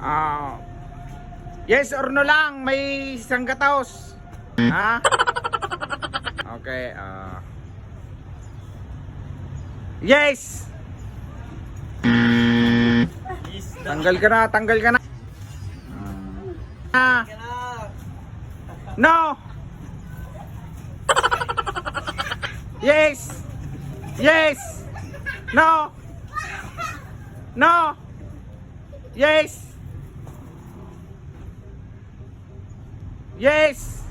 Ah, yes or no lang, may isang gataos. Ha? Okay, yes! Tanggal ka na, tanggal ka na. No! Yes! Yes! No! No! Yes! Yes!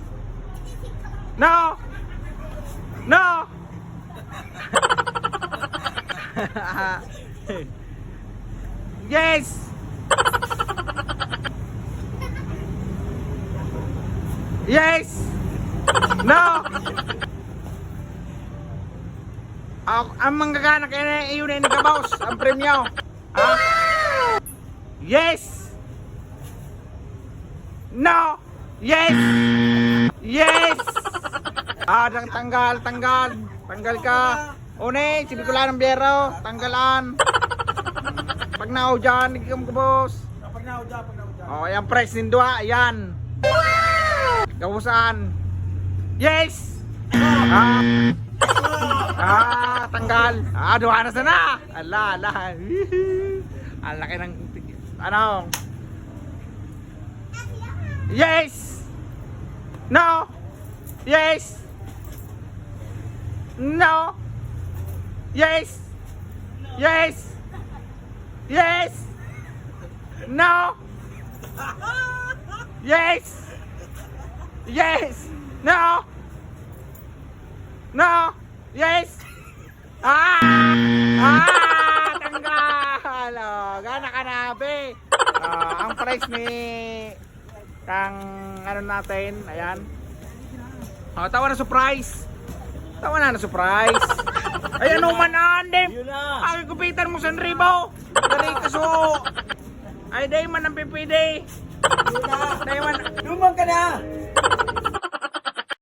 No! No! Yes! Yes! No! Ang manggagana kaya iyon na nagabaws ang premyo. Ha? Yes! No! Yes! Yes! Tanggal, tanggal. Tanggal ka. Une, si Bicolan ng Biero, tanggalan. Pag nao dyan, hindi ka magabos. Pag nao dyan. O, ayan price nindua, ayan. Gawusan. Yes! Tanggal. Duha na sana. Ala. Ang laki ng, ano? Yes! No! Yes! No! Yes! Yes! Yes! No! Yes! Yes! No! No! Yes! Tanggal! Gana ka na, be! Ang price ni kang ano natin, ayan. Tawa na surprise. Tawa na surprise. Ay ano man andim. Ang gupitan mo San Ribo. Dari kaso. Ay day man ang pipide. Day man. Lumang ka na!